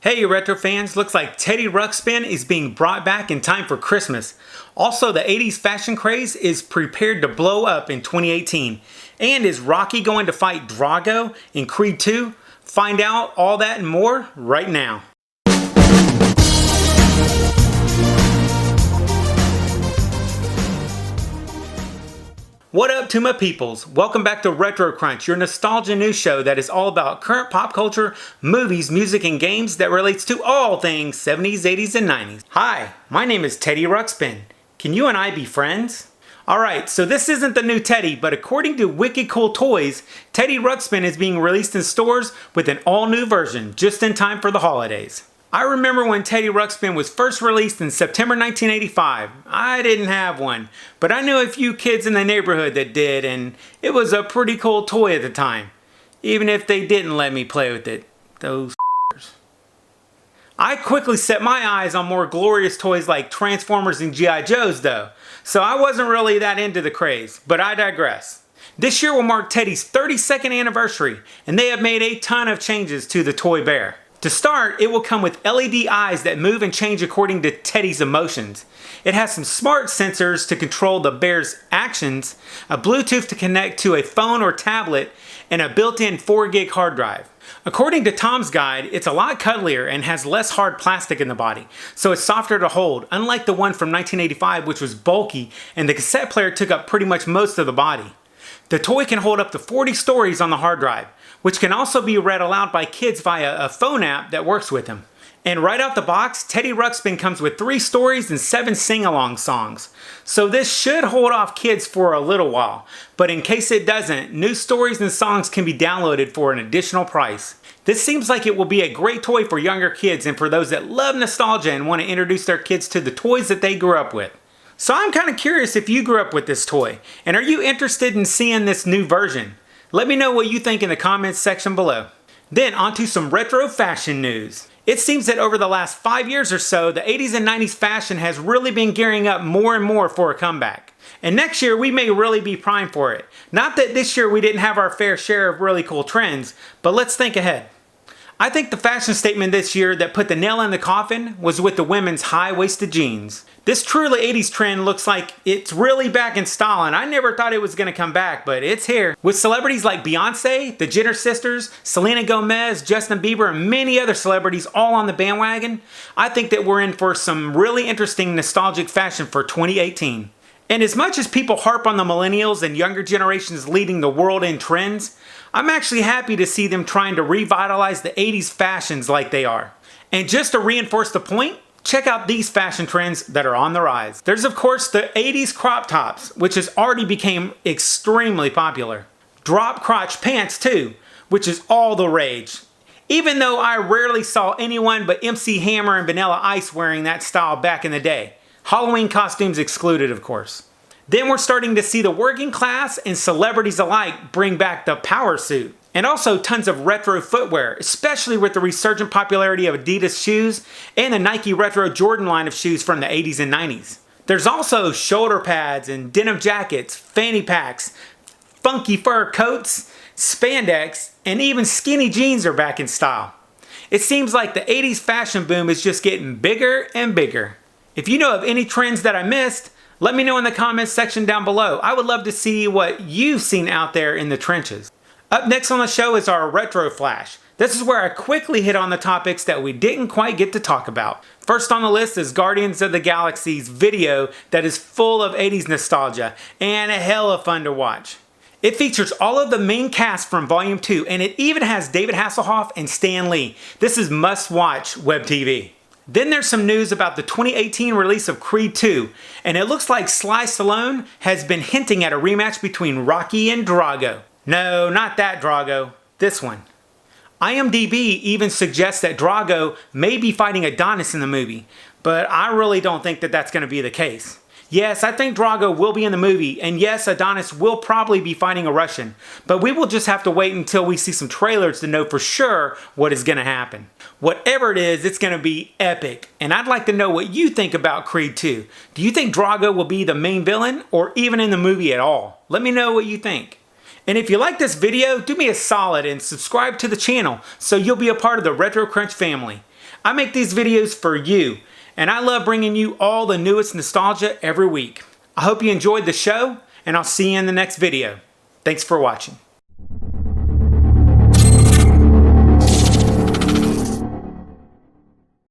Hey retro fans, looks like Teddy Ruxpin is being brought back in time for Christmas. Also, the 80s fashion craze is prepared to blow up in 2018. And is Rocky going to fight Drago in Creed 2? Find out all that and more right now. What up to my peoples? Welcome back to Retro Crunch, your nostalgia news show that is all about current pop culture, movies, music, and games that relates to all things 70s, 80s, and 90s. Hi, my name is Teddy Ruxpin. Can you and I be friends? Alright, so this isn't the new Teddy, but according to Wicked Cool Toys, Teddy Ruxpin is being released in stores with an all-new version, just in time for the holidays. I remember when Teddy Ruxpin was first released in September 1985. I didn't have one, but I knew a few kids in the neighborhood that did, and it was a pretty cool toy at the time. Even if they didn't let me play with it. Those f***ers. I quickly set my eyes on more glorious toys like Transformers and G.I. Joes though, so I wasn't really that into the craze, but I digress. This year will mark Teddy's 32nd anniversary, and they have made a ton of changes to the toy bear. To start, it will come with LED eyes that move and change according to Teddy's emotions. It has some smart sensors to control the bear's actions, a Bluetooth to connect to a phone or tablet, and a built-in 4 gig hard drive. According to Tom's guide, it's a lot cuddlier and has less hard plastic in the body, so it's softer to hold, unlike the one from 1985 which was bulky and the cassette player took up pretty much most of the body. The toy can hold up to 40 stories on the hard drive, which can also be read aloud by kids via a phone app that works with them. And right out the box, Teddy Ruxpin comes with 3 stories and 7 sing-along songs. So this should hold off kids for a little while, but in case it doesn't, new stories and songs can be downloaded for an additional price. This seems like it will be a great toy for younger kids and for those that love nostalgia and want to introduce their kids to the toys that they grew up with. So I'm kind of curious if you grew up with this toy, and are you interested in seeing this new version? Let me know what you think in the comments section below. Then onto some retro fashion news. It seems that over the last 5 years or so, the 80s and 90s fashion has really been gearing up more and more for a comeback. And next year we may really be primed for it. Not that this year we didn't have our fair share of really cool trends, but let's think ahead. I think the fashion statement this year that put the nail in the coffin was with the women's high-waisted jeans. This truly 80s trend looks like it's really back in style, and I never thought it was going to come back, but it's here. With celebrities like Beyonce, the Jenner sisters, Selena Gomez, Justin Bieber, and many other celebrities all on the bandwagon, I think that we're in for some really interesting nostalgic fashion for 2018. And as much as people harp on the millennials and younger generations leading the world in trends, I'm actually happy to see them trying to revitalize the 80s fashions like they are. And just to reinforce the point, check out these fashion trends that are on the rise. There's of course the 80s crop tops, which has already become extremely popular. Drop crotch pants too, which is all the rage. Even though I rarely saw anyone but MC Hammer and Vanilla Ice wearing that style back in the day. Halloween costumes excluded, of course. Then we're starting to see the working class and celebrities alike bring back the power suit. And also tons of retro footwear, especially with the resurgent popularity of Adidas shoes and the Nike Retro Jordan line of shoes from the 80s and 90s. There's also shoulder pads and denim jackets, fanny packs, funky fur coats, spandex, and even skinny jeans are back in style. It seems like the 80s fashion boom is just getting bigger and bigger. If you know of any trends that I missed, let me know in the comments section down below. I would love to see what you've seen out there in the trenches. Up next on the show is our Retro Flash. This is where I quickly hit on the topics that we didn't quite get to talk about. First on the list is Guardians of the Galaxy's video that is full of 80s nostalgia and a hell of fun to watch. It features all of the main cast from Volume 2 and it even has David Hasselhoff and Stan Lee. This is must-watch web TV. Then there's some news about the 2018 release of Creed 2, and it looks like Sly Stallone has been hinting at a rematch between Rocky and Drago. No, not that Drago, this one. IMDb even suggests that Drago may be fighting Adonis in the movie, but I really don't think that that's going to be the case. Yes, I think Drago will be in the movie, and yes, Adonis will probably be fighting a Russian, but we will just have to wait until we see some trailers to know for sure what is going to happen. Whatever it is, it's going to be epic, and I'd like to know what you think about Creed 2. Do you think Drago will be the main villain, or even in the movie at all? Let me know what you think. And if you like this video, do me a solid and subscribe to the channel so you'll be a part of the Retro Crunch family. I make these videos for you, and I love bringing you all the newest nostalgia every week. I hope you enjoyed the show, and I'll see you in the next video. Thanks for watching.